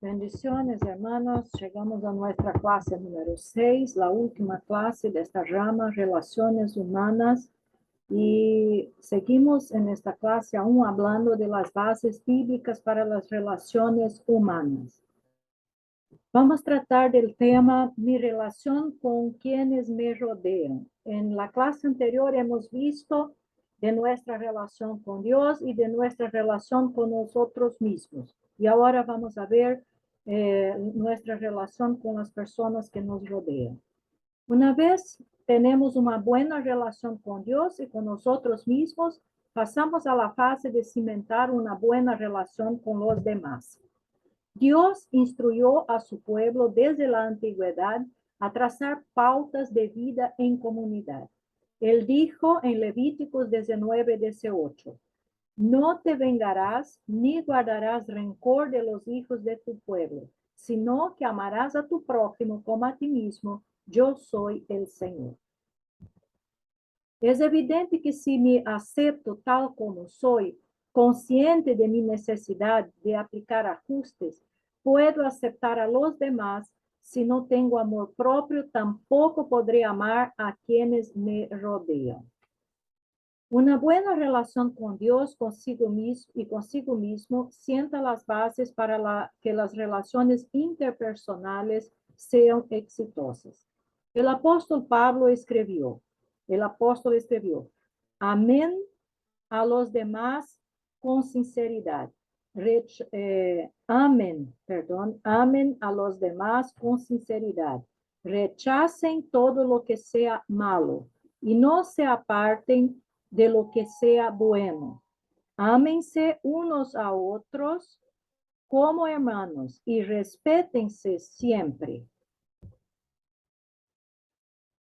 Bendiciones, hermanos. Llegamos a nuestra clase número 6, la última clase de esta rama, Relaciones Humanas. Y seguimos en esta clase aún hablando de las bases bíblicas para las relaciones humanas. Vamos a tratar del tema mi relación con quienes me rodean. En la clase anterior hemos visto de nuestra relación con Dios y de nuestra relación con nosotros mismos. Y ahora vamos a ver nuestra relación con las personas que nos rodean. Una vez tenemos una buena relación con Dios y con nosotros mismos, pasamos a la fase de cimentar una buena relación con los demás. Dios instruyó a su pueblo desde la antigüedad a trazar pautas de vida en comunidad. Él dijo en Levíticos 19:18, no te vengarás ni guardarás rencor de los hijos de tu pueblo, sino que amarás a tu prójimo como a ti mismo. Yo soy el Señor. Es evidente que si me acepto tal como soy, consciente de mi necesidad de aplicar ajustes, puedo aceptar a los demás. Si no tengo amor propio, tampoco podré amar a quienes me rodean. Una buena relación con Dios consigo mismo sienta las bases para que las relaciones interpersonales sean exitosas. El apóstol amén a los demás con sinceridad. Amen a los demás con sinceridad. Rechacen todo lo que sea malo y no se aparten de lo que sea bueno. Ámense unos a otros como hermanos y respétense siempre.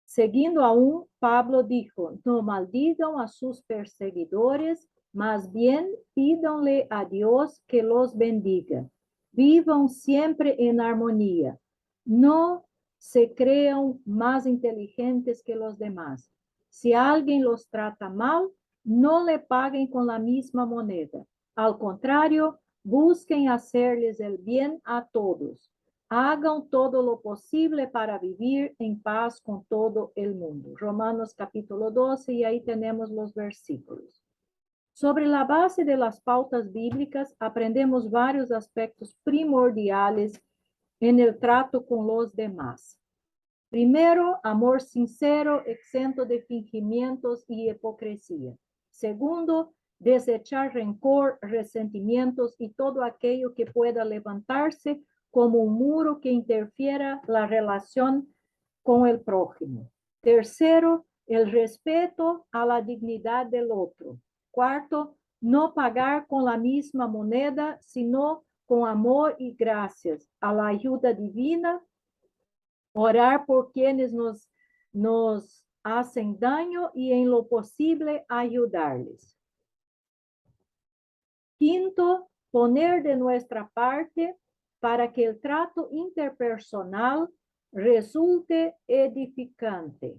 Seguindo aún, Pablo dijo, no maldigan a sus perseguidores, más bien pídanle a Dios que los bendiga. Vivan siempre en armonía. No se crean más inteligentes que los demás. Si alguien los trata mal, no le paguen con la misma moneda. Al contrario, busquen hacerles el bien a todos. Hagan todo lo posible para vivir en paz con todo el mundo. Romanos capítulo 12, y ahí tenemos los versículos. Sobre la base de las pautas bíblicas, aprendemos varios aspectos primordiales en el trato con los demás. Primero, amor sincero, exento de fingimientos y hipocresía. Segundo, desechar rencor, resentimientos y todo aquello que pueda levantarse como un muro que interfiera la relación con el prójimo. Tercero, el respeto a la dignidad del otro. Cuarto, no pagar con la misma moneda, sino con amor y gracias a la ayuda divina. Orar por quienes nos hacen daño y en lo posible ayudarles. Quinto, poner de nuestra parte para que el trato interpersonal resulte edificante.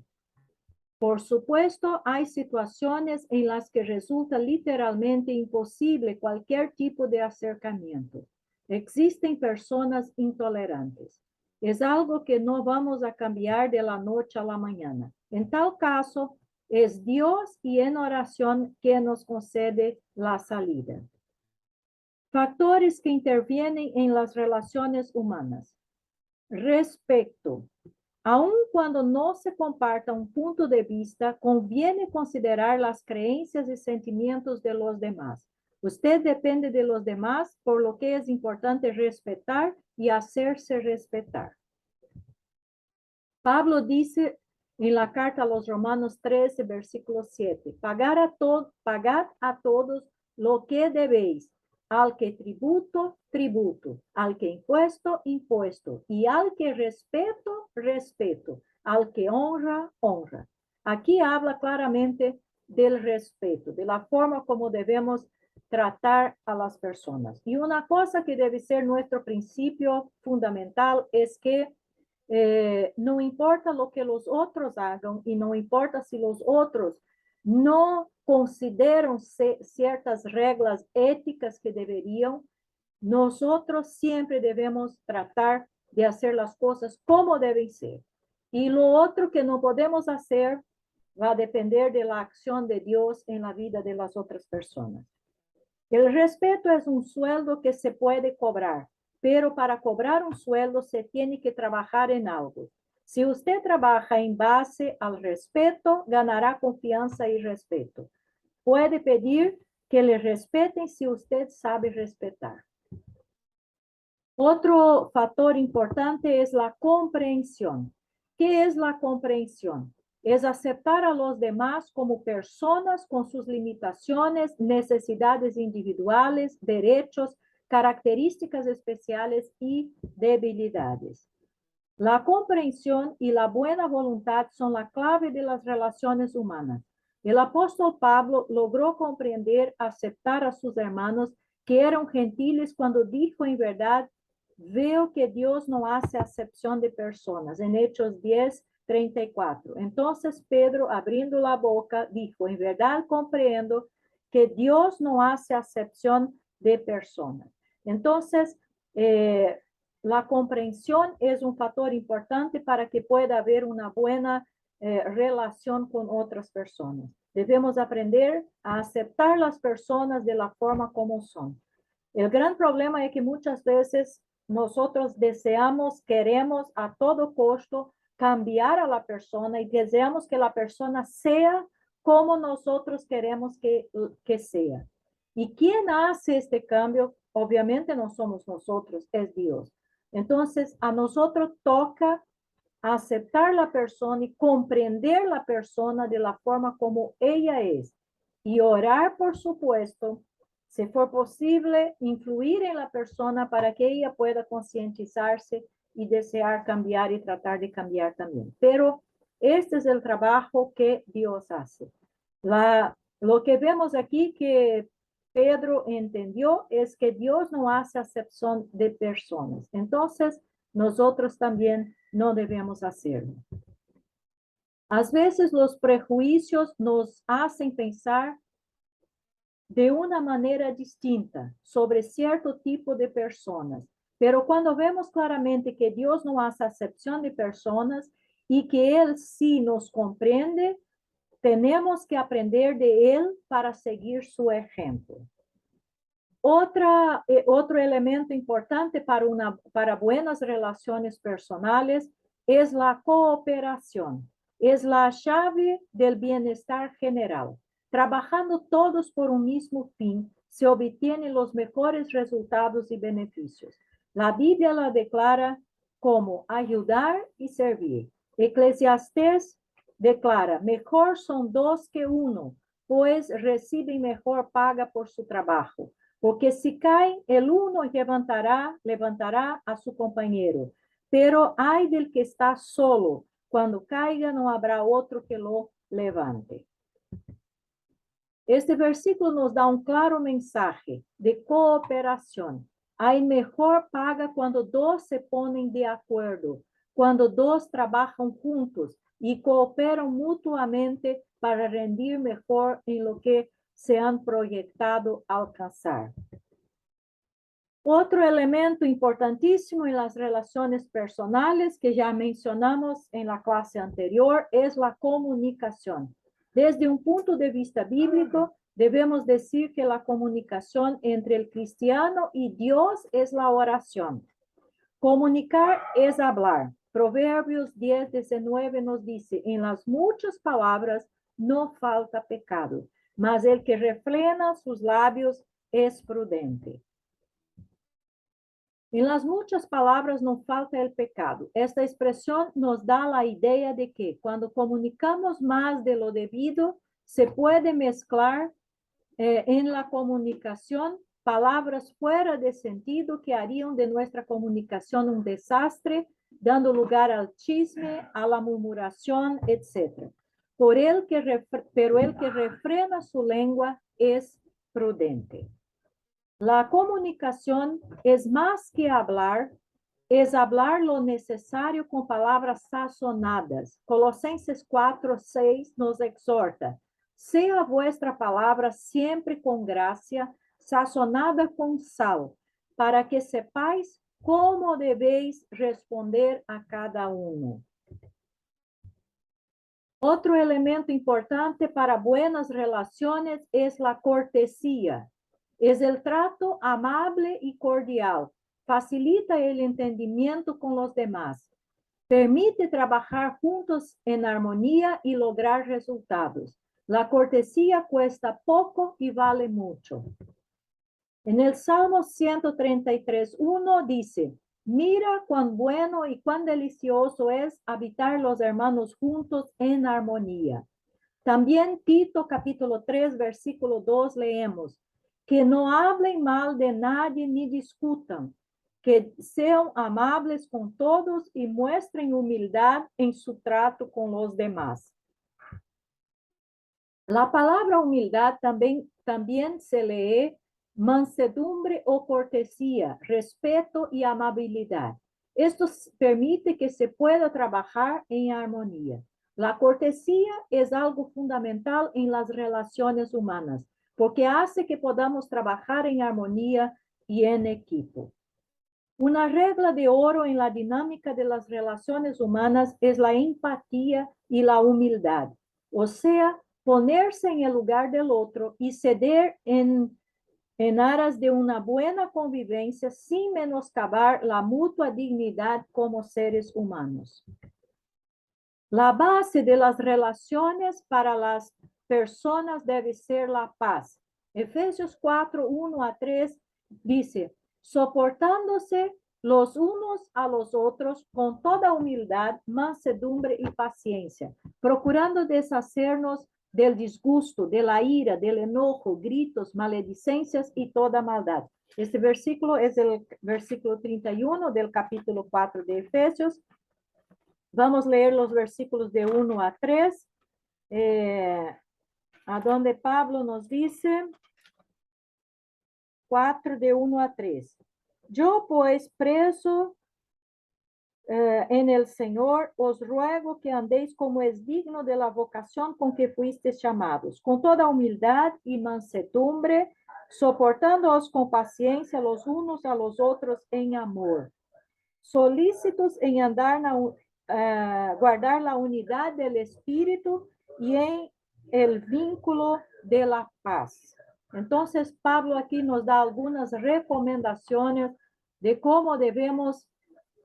Por supuesto, hay situaciones en las que resulta literalmente imposible cualquier tipo de acercamiento. Existen personas intolerantes. Es algo que no vamos a cambiar de la noche a la mañana. En tal caso, es Dios y en oración que nos concede la salida. Factores que intervienen en las relaciones humanas. Respeto. Aun cuando no se comparta un punto de vista, conviene considerar las creencias y sentimientos de los demás. Usted depende de los demás, por lo que es importante respetar y hacerse respetar. Pablo dice en la carta a los Romanos 13, versículo 7, pagad a todos lo que debéis, al que tributo, tributo, al que impuesto, impuesto, y al que respeto, respeto, al que honra, honra. Aquí habla claramente del respeto, de la forma como debemos tratar a las personas. Y una cosa que debe ser nuestro principio fundamental es que no importa lo que los otros hagan y no importa si los otros no consideran ciertas reglas éticas que deberían, nosotros siempre debemos tratar de hacer las cosas como deben ser. Y lo otro que no podemos hacer va a depender de la acción de Dios en la vida de las otras personas. El respeto es un sueldo que se puede cobrar, pero para cobrar un sueldo se tiene que trabajar en algo. Si usted trabaja en base al respeto, ganará confianza y respeto. Puede pedir que le respeten si usted sabe respetar. Otro factor importante es la comprensión. ¿Qué es la comprensión? Es aceptar a los demás como personas con sus limitaciones, necesidades individuales, derechos, características especiales y debilidades. La comprensión y la buena voluntad son la clave de las relaciones humanas. El apóstol Pablo logró comprender, aceptar a sus hermanos que eran gentiles cuando dijo en verdad, veo que Dios no hace acepción de personas, en Hechos 10:34. Entonces Pedro, abriendo la boca, dijo, en verdad comprendo que Dios no hace acepción de personas. Entonces, la comprensión es un factor importante para que pueda haber una buena relación con otras personas. Debemos aprender a aceptar las personas de la forma como son. El gran problema es que muchas veces nosotros deseamos, queremos a todo costo cambiar a la persona y deseamos que la persona sea como nosotros queremos que sea. ¿Y quién hace este cambio? Obviamente no somos nosotros, es Dios. Entonces, a nosotros toca aceptar la persona y comprender la persona de la forma como ella es. Y orar, por supuesto, si for posible, influir en la persona para que ella pueda concientizarse y desear cambiar y tratar de cambiar también. Pero este es el trabajo que Dios hace. Lo que vemos aquí que Pedro entendió es que Dios no hace acepción de personas. Entonces, nosotros también no debemos hacerlo. A veces los prejuicios nos hacen pensar de una manera distinta sobre cierto tipo de personas, pero cuando vemos claramente que Dios no hace acepción de personas y que Él sí nos comprende, tenemos que aprender de Él para seguir su ejemplo. Otro elemento importante para buenas relaciones personales es la cooperación. Es la llave del bienestar general. Trabajando todos por un mismo fin, se obtienen los mejores resultados y beneficios. La Biblia la declara como ayudar y servir. Eclesiastés declara, mejor son dos que uno, pues reciben mejor paga por su trabajo. Porque si cae, el uno levantará a su compañero. Pero hay del que está solo. Cuando caiga, no habrá otro que lo levante. Este versículo nos da un claro mensaje de cooperación. Hay mejor paga cuando dos se ponen de acuerdo, cuando dos trabajan juntos y cooperan mutuamente para rendir mejor en lo que se han proyectado alcanzar. Otro elemento importantísimo en las relaciones personales que ya mencionamos en la clase anterior es la comunicación. Desde un punto de vista bíblico, debemos decir que la comunicación entre el cristiano y Dios es la oración. Comunicar es hablar. Proverbios 10:19 nos dice, en las muchas palabras no falta pecado, mas el que refrena sus labios es prudente. En las muchas palabras no falta el pecado. Esta expresión nos da la idea de que cuando comunicamos más de lo debido, se puede mezclar en la comunicación palabras fuera de sentido que harían de nuestra comunicación un desastre, dando lugar al chisme, a la murmuración, etc. Pero el que refrena su lengua es prudente. La comunicación es más que hablar, es hablar lo necesario con palabras sazonadas. Colosenses 4:6 nos exhorta, sea vuestra palabra siempre con gracia, sazonada con sal, para que sepáis cómo debéis responder a cada uno. Otro elemento importante para buenas relaciones es la cortesía. Es el trato amable y cordial. Facilita el entendimiento con los demás. Permite trabajar juntos en armonía y lograr resultados. La cortesía cuesta poco y vale mucho. En el Salmo 133:1 dice: mira cuán bueno y cuán delicioso es habitar los hermanos juntos en armonía. También Tito capítulo 3, versículo 2 leemos: que no hablen mal de nadie ni discutan, que sean amables con todos y muestren humildad en su trato con los demás. La palabra humildad también se lee mansedumbre o cortesía, respeto y amabilidad. Esto permite que se pueda trabajar en armonía. La cortesía es algo fundamental en las relaciones humanas, porque hace que podamos trabajar en armonía y en equipo. Una regla de oro en la dinámica de las relaciones humanas es la empatía y la humildad, o sea, ponerse en el lugar del otro y ceder en aras de una buena convivencia sin menoscabar la mutua dignidad como seres humanos. La base de las relaciones para las personas debe ser la paz. Efesios 4:1-3 dice: soportándose los unos a los otros con toda humildad, mansedumbre y paciencia, procurando deshacernos del disgusto, de la ira, del enojo, gritos, maledicencias y toda maldad. Este versículo es el versículo 31 del capítulo 4 de Efesios. Vamos a leer los versículos de 1-3, a donde Pablo nos dice, 4 de 1-3. Yo pues preso en el Señor, os ruego que andéis como es digno de la vocación con que fuisteis llamados, con toda humildad y mansedumbre, soportándoos con paciencia los unos a los otros en amor, solícitos en guardar la unidad del espíritu y en el vínculo de la paz. Entonces, Pablo aquí nos da algunas recomendaciones de cómo debemos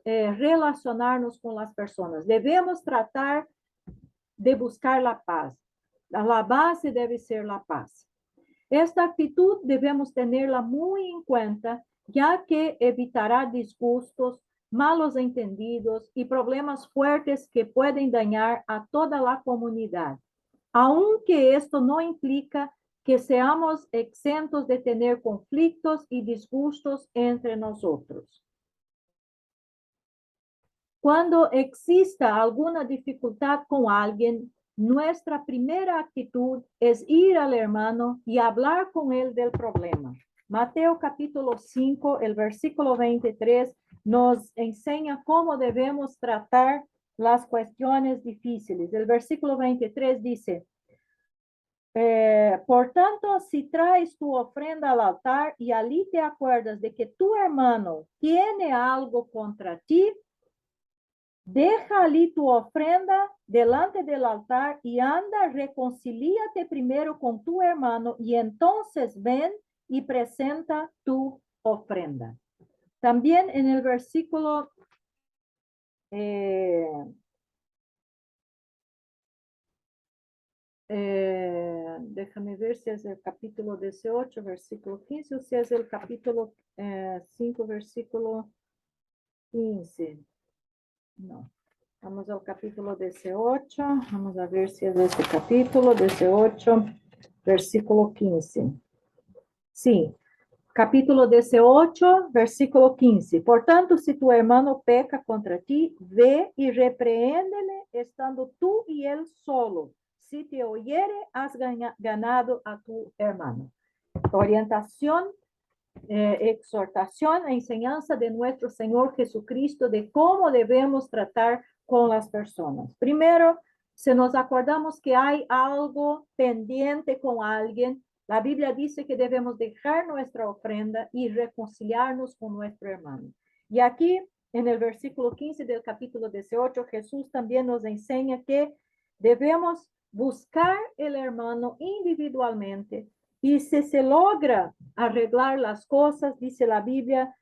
relacionarnos con las personas. Debemos tratar de buscar la paz. La base debe ser la paz. Esta actitud debemos tenerla muy en cuenta, ya que evitará disgustos, malos entendidos y problemas fuertes que pueden dañar a toda la comunidad, aunque esto no implica que seamos exentos de tener conflictos y disgustos entre nosotros. Cuando exista alguna dificultad con alguien, nuestra primera actitud es ir al hermano y hablar con él del problema. Mateo capítulo 5, el versículo 23, nos enseña cómo debemos tratar las cuestiones difíciles. El versículo 23 dice: por tanto, si traes tu ofrenda al altar y allí te acuerdas de que tu hermano tiene algo contra ti, deja allí tu ofrenda delante del altar y anda, reconcíliate primero con tu hermano y entonces ven y presenta tu ofrenda. También en el versículo déjame ver si es el capítulo 18, versículo 15, o si es el capítulo 5, versículo 15. No. Vamos al capítulo 18. Vamos a ver si es este capítulo 18, versículo 15. Sí, capítulo 18, versículo 15. Por tanto, si tu hermano peca contra ti, ve y repréndele estando tú y él solo. Si te oyere, has ganado a tu hermano. Orientación, exhortación, enseñanza de nuestro Señor Jesucristo de cómo debemos tratar con las personas. Primero, si nos acordamos que hay algo pendiente con alguien, La Biblia dice que debemos dejar nuestra ofrenda y reconciliarnos con nuestro hermano. Y aquí, en el versículo 15 del capítulo 18, Jesús también nos enseña que debemos buscar el hermano individualmente. Y si se logra arreglar las cosas, dice la Biblia,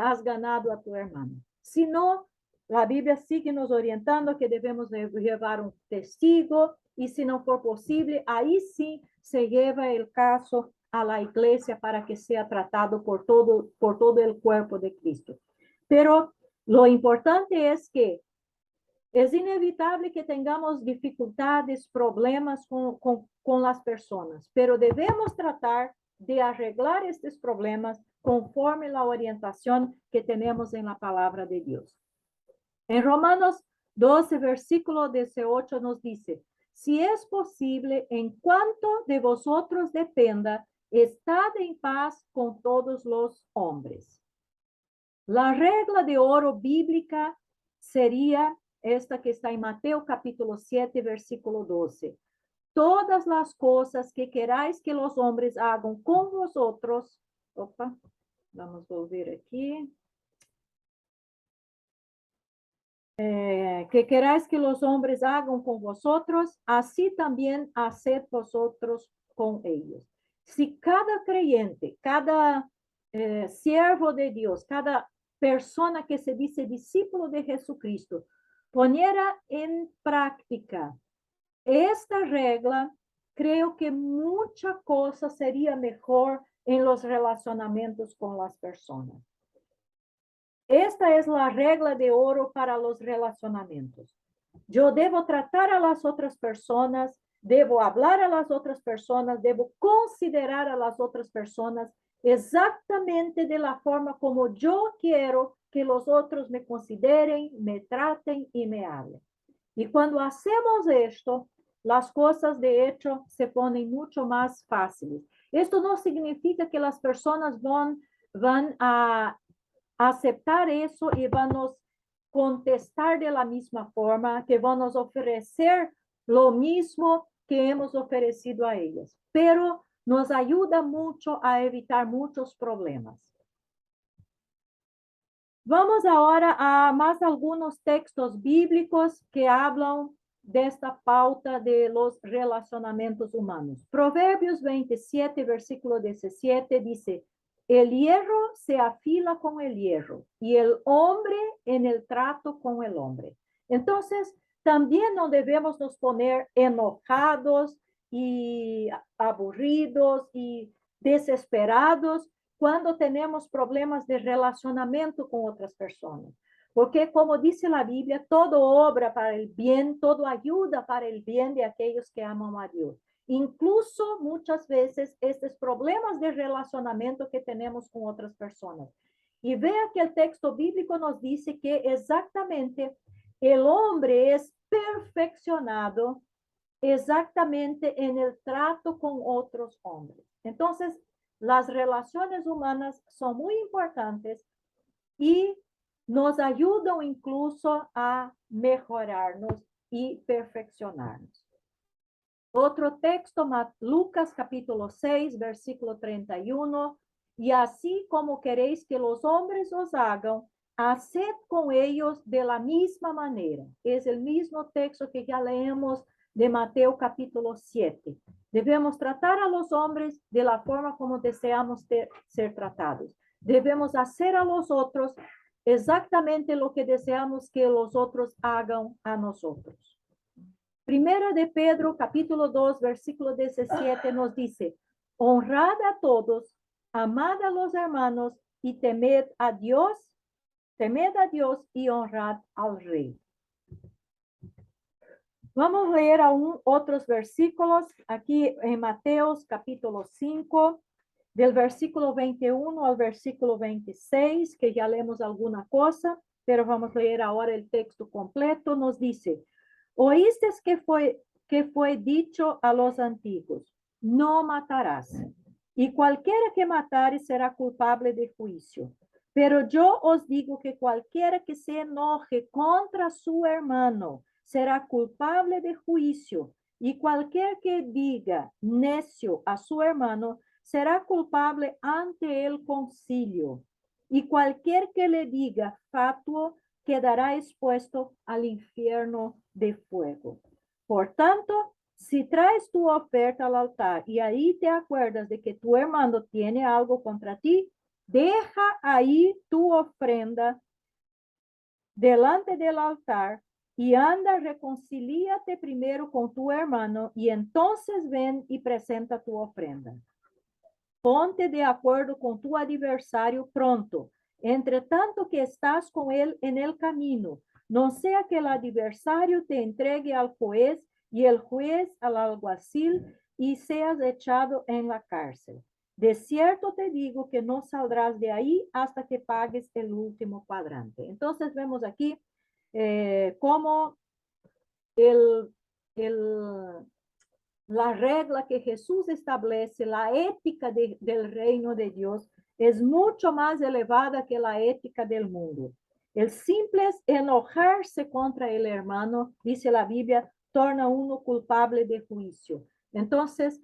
has ganado a tu hermano. Si no, la Biblia sigue nos orientando que debemos llevar un testigo y si no for posible, ahí sí se lleva el caso a la iglesia para que sea tratado por todo el cuerpo de Cristo. Pero lo importante es que es inevitable que tengamos dificultades, problemas con las personas, pero debemos tratar de arreglar estos problemas conforme la orientación que tenemos en la palabra de Dios. En Romanos 12, versículo 18 nos dice, si es posible, en cuanto de vosotros dependa, estad en paz con todos los hombres. La regla de oro bíblica sería esta que está en Mateo capítulo 7, versículo 12. Todas las cosas que queráis que los hombres hagan con vosotros, vamos a volver aquí. Que queráis que los hombres hagan con vosotros, así también haced vosotros con ellos. Si cada creyente, cada siervo de Dios, cada persona que se dice discípulo de Jesucristo, poniera en práctica esta regla, creo que mucha cosa sería mejor en los relacionamientos con las personas. Esta es la regla de oro para los relacionamientos. Yo debo tratar a las otras personas, debo hablar a las otras personas, debo considerar a las otras personas exactamente de la forma como yo quiero que los otros me consideren, me traten y me hablen. Y cuando hacemos esto, las cosas de hecho se ponen mucho más fáciles. Esto no significa que las personas van a aceptar eso y van a contestar de la misma forma, que van a ofrecer lo mismo que hemos ofrecido a ellos, pero nos ayuda mucho a evitar muchos problemas. Vamos ahora a más algunos textos bíblicos que hablan de esta pauta de los relacionamientos humanos. Proverbios 27, versículo 17 dice, el hierro se afila con el hierro y el hombre en el trato con el hombre. Entonces, también no debemos nos poner enojados y aburridos y desesperados cuando tenemos problemas de relacionamiento con otras personas. Porque como dice la Biblia, todo obra para el bien, todo ayuda para el bien de aquellos que aman a Dios. Incluso muchas veces estos problemas de relacionamiento que tenemos con otras personas. Y vea que el texto bíblico nos dice que exactamente el hombre es perfeccionado exactamente en el trato con otros hombres. Entonces, las relaciones humanas son muy importantes y nos ayudan incluso a mejorarnos y perfeccionarnos. Otro texto, Lucas capítulo 6, versículo 31, y así como queréis que los hombres os hagan, haced con ellos de la misma manera. Es el mismo texto que ya leemos de Mateo capítulo 7. Debemos tratar a los hombres de la forma como deseamos ser tratados. Debemos hacer a los otros exactamente lo que deseamos que los otros hagan a nosotros. Primera de Pedro, capítulo 2, versículo 17, nos dice, honrad a todos, amad a los hermanos y temed a Dios y honrad al rey. Vamos a leer aún otros versículos, aquí en Mateo, capítulo 5, del versículo 21 al versículo 26, que ya leemos alguna cosa, pero vamos a leer ahora el texto completo, nos dice, oíste que fue dicho a los antiguos, no matarás, y cualquiera que matare será culpable de juicio. Pero yo os digo que cualquiera que se enoje contra su hermano será culpable de juicio, Y cualquier que diga necio a su hermano será culpable ante el concilio. Y cualquier que le diga fatuo quedará expuesto al infierno de fuego. Por tanto, si traes tu oferta al altar y ahí te acuerdas de que tu hermano tiene algo contra ti, deja ahí tu ofrenda delante del altar y anda, reconcíliate primero con tu hermano y entonces ven y presenta tu ofrenda. Ponte de acuerdo con tu adversario pronto, entre tanto que estás con él en el camino, no sea que el adversario te entregue al juez y el juez al alguacil y seas echado en la cárcel. De cierto te digo que no saldrás de ahí hasta que pagues el último cuadrante. Entonces vemos aquí cómo el, la regla que Jesús establece, la ética del reino de Dios, es mucho más elevada que la ética del mundo. El simple enojarse contra el hermano, dice la Biblia, torna uno culpable de juicio. Entonces,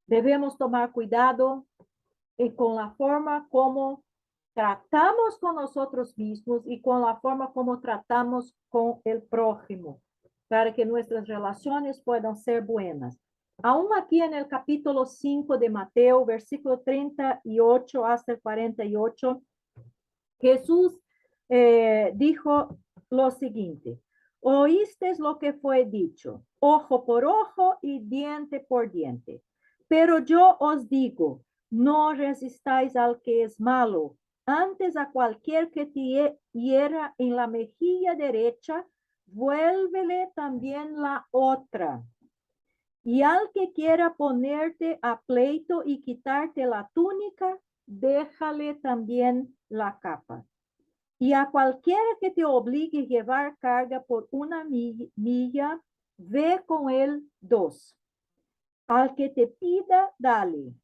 debemos tomar cuidado con la forma como tratamos con nosotros mismos y con la forma como tratamos con el prójimo, para que nuestras relaciones puedan ser buenas. Aún aquí en el capítulo 5 de Mateo, versículo 38 hasta el 48, Jesús dijo lo siguiente: oísteis lo que fue dicho, ojo por ojo y diente por diente. Pero yo os digo, no resistáis al que es malo, antes a cualquier que te hiera en la mejilla derecha, vuélvele también la otra. Y al que quiera ponerte a pleito y quitarte la túnica, déjale también la capa. Y a cualquiera que te obligue a llevar carga por una milla, ve con él 2. Al que te pida, dale.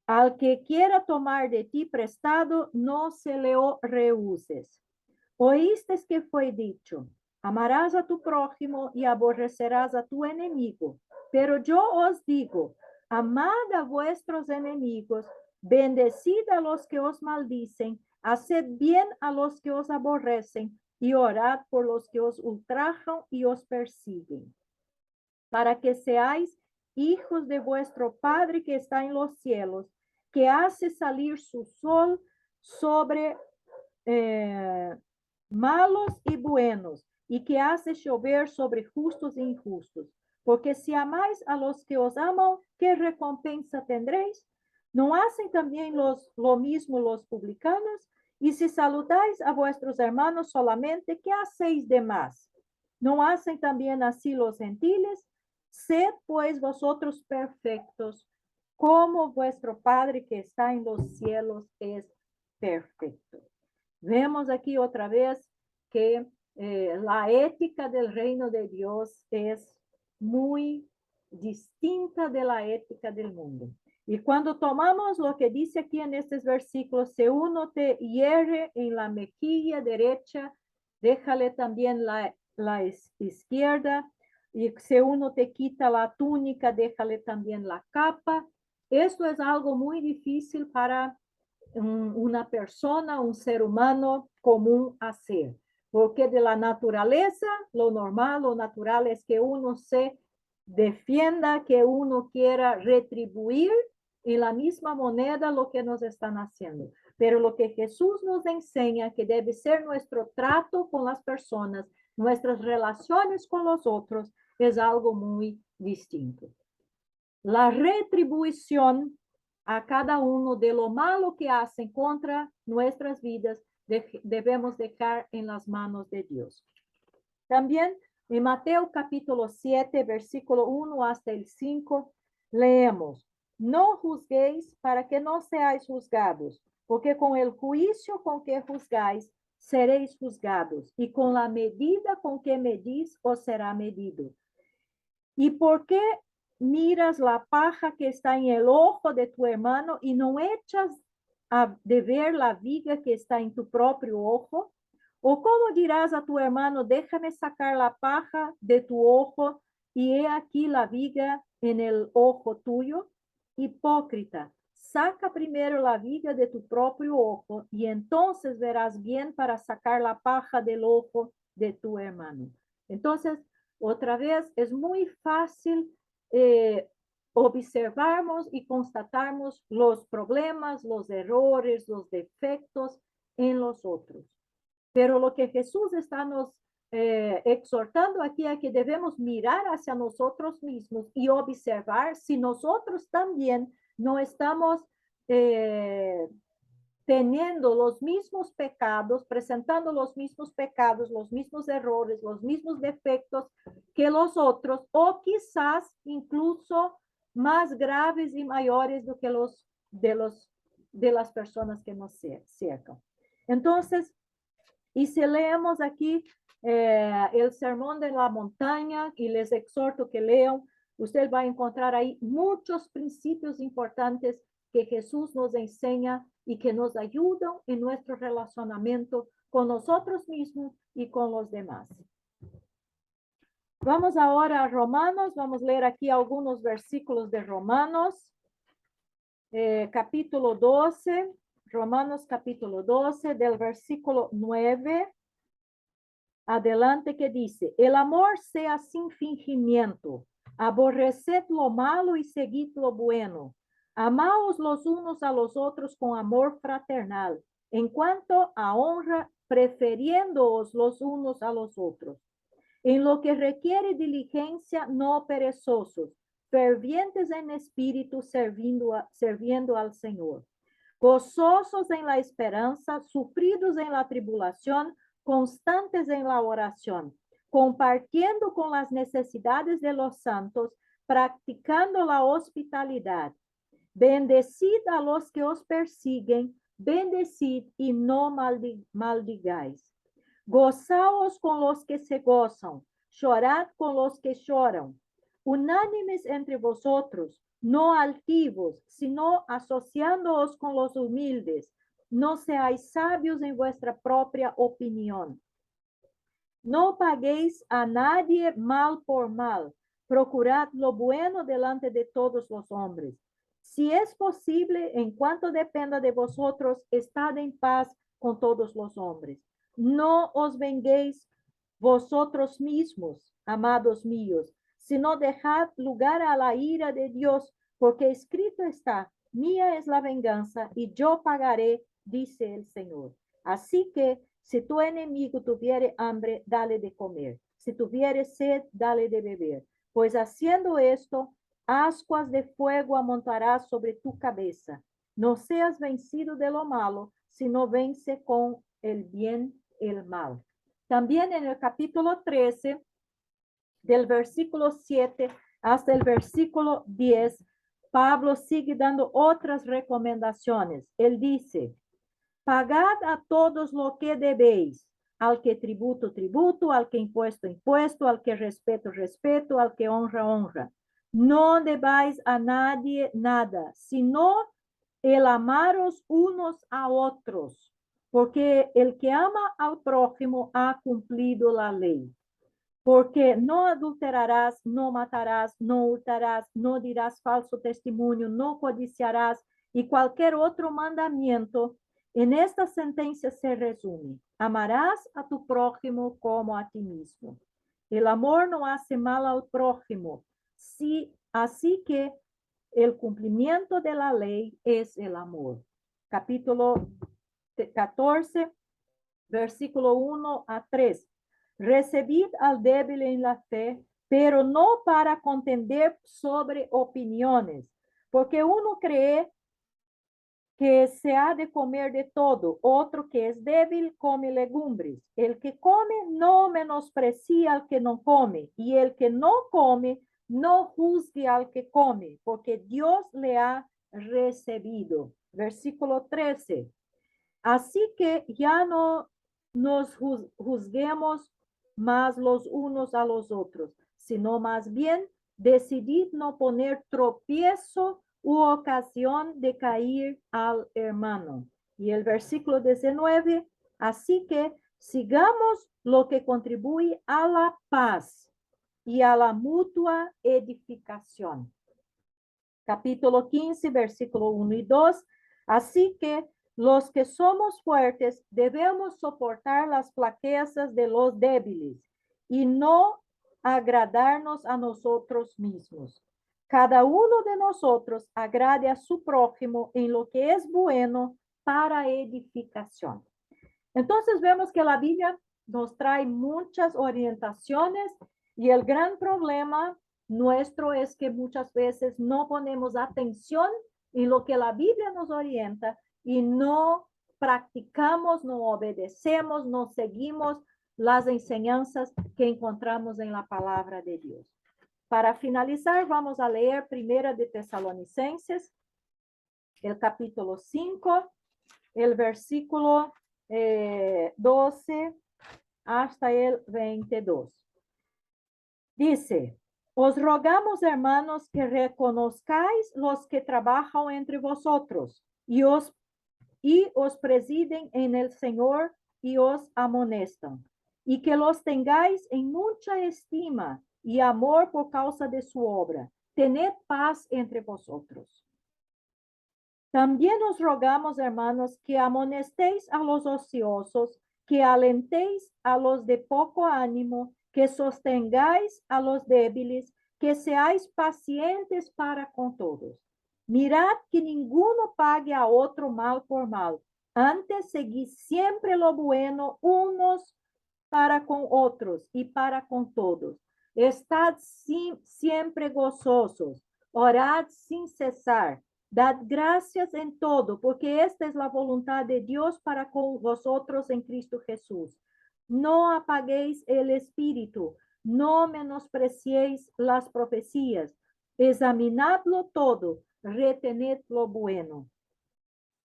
Al que quiera tomar de ti prestado, no se le rehuses. Oíste que fue dicho, amarás a tu prójimo y aborrecerás a tu enemigo. Pero yo os digo, amad a vuestros enemigos, bendecid a los que os maldicen, haced bien a los que os aborrecen y orad por los que os ultrajan y os persiguen, para que seáis hijos de vuestro Padre que está en los cielos, que hace salir su sol sobre malos y buenos, y que hace llover sobre justos e injustos. Porque si amáis a los que os aman, ¿qué recompensa tendréis? ¿No hacen también lo mismo los publicanos? Y si saludáis a vuestros hermanos solamente, ¿qué hacéis de más? ¿No hacen también así los gentiles? Sed pues vosotros perfectos, como vuestro Padre que está en los cielos es perfecto. Vemos aquí otra vez que la ética del reino de Dios es muy distinta de la ética del mundo. Y cuando tomamos lo que dice aquí en estos versículos, si uno te hiere en la mejilla derecha, déjale también la izquierda. Y si uno te quita la túnica, déjale también la capa. Esto es algo muy difícil para una persona, un ser humano común hacer. Porque de la naturaleza, lo normal, lo natural es que uno se defienda, que uno quiera retribuir en la misma moneda lo que nos están haciendo. Pero lo que Jesús nos enseña que debe ser nuestro trato con las personas, nuestras relaciones con los otros, es algo muy distinto. La retribución a cada uno de lo malo que hacen contra nuestras vidas debemos dejar en las manos de Dios. También en Mateo capítulo 7, versículo 1 hasta el 5, leemos: no juzguéis para que no seáis juzgados, porque con el juicio con que juzgáis, seréis juzgados, y con la medida con que medís, os será medido. ¿Y por qué miras la paja que está en el ojo de tu hermano y no echas de ver la viga que está en tu propio ojo? ¿O cómo dirás a tu hermano, déjame sacar la paja de tu ojo y he aquí la viga en el ojo tuyo. Hipócrita, saca primero la viga de tu propio ojo y entonces verás bien para sacar la paja del ojo de tu hermano. Entonces, otra vez, es muy fácil observarmos y constatarmos los problemas, los errores, los defectos en los otros. Pero lo que Jesús está nos exhortando aquí es que debemos mirar hacia nosotros mismos y observar si nosotros también no estamos teniendo los mismos pecados, presentando los mismos pecados, los mismos errores, los mismos defectos que los otros, o quizás incluso más graves y mayores do que de las personas que nos cercan. Entonces, y si leemos aquí el Sermón de la Montaña, y les exhorto que lean, usted va a encontrar ahí muchos principios importantes que Jesús nos enseña y que nos ayudan en nuestro relacionamiento con nosotros mismos y con los demás. Vamos ahora a Romanos, vamos a leer aquí algunos versículos de Romanos, capítulo 12, Romanos capítulo 12, del versículo 9 adelante, que dice: el amor sea sin fingimiento, aborreced lo malo y seguid lo bueno. Amaos los unos a los otros con amor fraternal, en cuanto a honra, prefiriéndoos los unos a los otros. En lo que requiere diligencia, no perezosos, fervientes en espíritu, serviendo al Señor. Gozosos en la esperanza, sufridos en la tribulación, constantes en la oración, compartiendo con las necesidades de los santos, practicando la hospitalidad. Bendecid a los que os persiguen, bendecid y no maldigáis. Gozaos con los que se gozan, llorad con los que lloran. Unánimes entre vosotros, no altivos, sino asociándoos con los humildes. No seáis sabios en vuestra propia opinión. No paguéis a nadie mal por mal. Procurad lo bueno delante de todos los hombres. Si es posible, en cuanto dependa de vosotros, estad en paz con todos los hombres. No os venguéis vosotros mismos, amados míos, sino dejad lugar a la ira de Dios, porque escrito está: mía es la venganza y yo pagaré, dice el Señor. Así que si tu enemigo tuviere hambre, dale de comer. Si tuviere sed, dale de beber. Pues haciendo esto, ascuas de fuego amontarás sobre tu cabeza. No seas vencido de lo malo, sino vence con el bien el mal. También en el capítulo 13, del versículo 7 hasta el versículo 10, Pablo sigue dando otras recomendaciones. Él dice: pagad a todos lo que debéis, al que tributo, tributo, al que impuesto, impuesto, al que respeto, respeto, al que honra, honra. No debáis a nadie nada, sino el amaros unos a otros, porque el que ama al prójimo ha cumplido la ley. Porque no adulterarás, no matarás, no hurtarás, no dirás falso testimonio, no codiciarás, y cualquier otro mandamiento. En esta sentencia se resume: amarás a tu prójimo como a ti mismo. El amor no hace mal al prójimo. Sí, así que el cumplimiento de la ley es el amor. Capítulo 14, versículo 1 a 3. Recebid al débil en la fe, pero no para contender sobre opiniones, porque uno cree que se ha de comer de todo, otro que es débil come legumbres. El que come no menosprecia al que no come, y el que no come no juzgue al que come, porque Dios le ha recibido. Versículo 13. Así que ya no nos juzguemos más los unos a los otros, sino más bien decidid no poner tropiezo u ocasión de caer al hermano. Y el versículo 19, así que sigamos lo que contribuye a la paz y a la mutua edificación. Capítulo 15, versículo 1 y 2. Así que los que somos fuertes debemos soportar las flaquezas de los débiles y no agradarnos a nosotros mismos. Cada uno de nosotros agrade a su prójimo en lo que es bueno para edificación. Entonces vemos que la Biblia nos trae muchas orientaciones y el gran problema nuestro es que muchas veces no ponemos atención en lo que la Biblia nos orienta y no practicamos, no obedecemos, no seguimos las enseñanzas que encontramos en la palabra de Dios. Para finalizar, vamos a leer Primera de Tesalonicenses, el capítulo 5, el versículo 12 hasta el 22. Dice, os rogamos, hermanos, que reconozcáis los que trabajan entre vosotros y os presiden en el Señor y os amonestan, y que los tengáis en mucha estima y amor por causa de su obra. Tened paz entre vosotros. También os rogamos, hermanos, que amonestéis a los ociosos, que alentéis a los de poco ánimo, que sostengáis a los débiles, que seáis pacientes para con todos. Mirad que ninguno pague a otro mal por mal. Antes seguid siempre lo bueno unos para con otros y para con todos. Estad siempre gozosos, orad sin cesar. Dad gracias en todo, porque esta es la voluntad de Dios para con vosotros en Cristo Jesús. No apaguéis el espíritu, no menospreciéis las profecías. Examinadlo todo, retened lo bueno.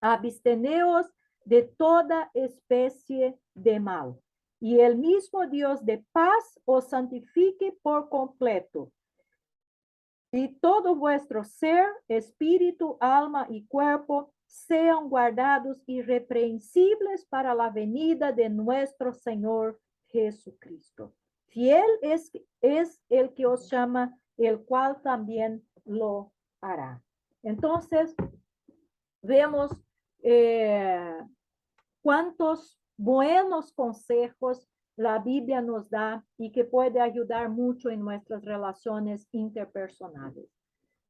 Absteneos de toda especie de mal. Y el mismo Dios de paz os santifique por completo. Y todo vuestro ser, espíritu, alma y cuerpo sean guardados irreprensibles para la venida de nuestro Señor Jesucristo. Fiel es el que os llama, el cual también lo hará. Entonces, vemos cuántos buenos consejos la Biblia nos da y que puede ayudar mucho en nuestras relaciones interpersonales.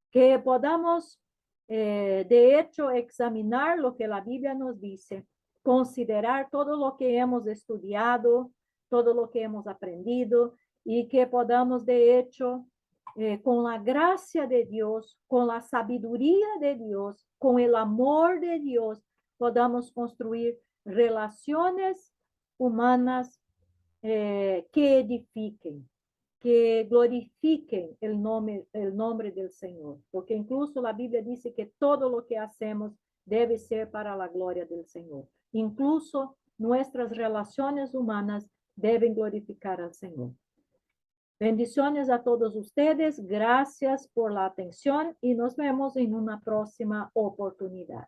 Que podamos, de hecho, examinar lo que la Biblia nos dice, considerar todo lo que hemos estudiado, todo lo que hemos aprendido y que podamos, de hecho, con la gracia de Dios, con la sabiduría de Dios, con el amor de Dios, podamos construir relaciones humanas que edifiquen, que glorifiquen el nombre del Señor, porque incluso la Biblia dice que todo lo que hacemos debe ser para la gloria del Señor. Incluso nuestras relaciones humanas deben glorificar al Señor. Bendiciones a todos ustedes, gracias por la atención y nos vemos en una próxima oportunidad.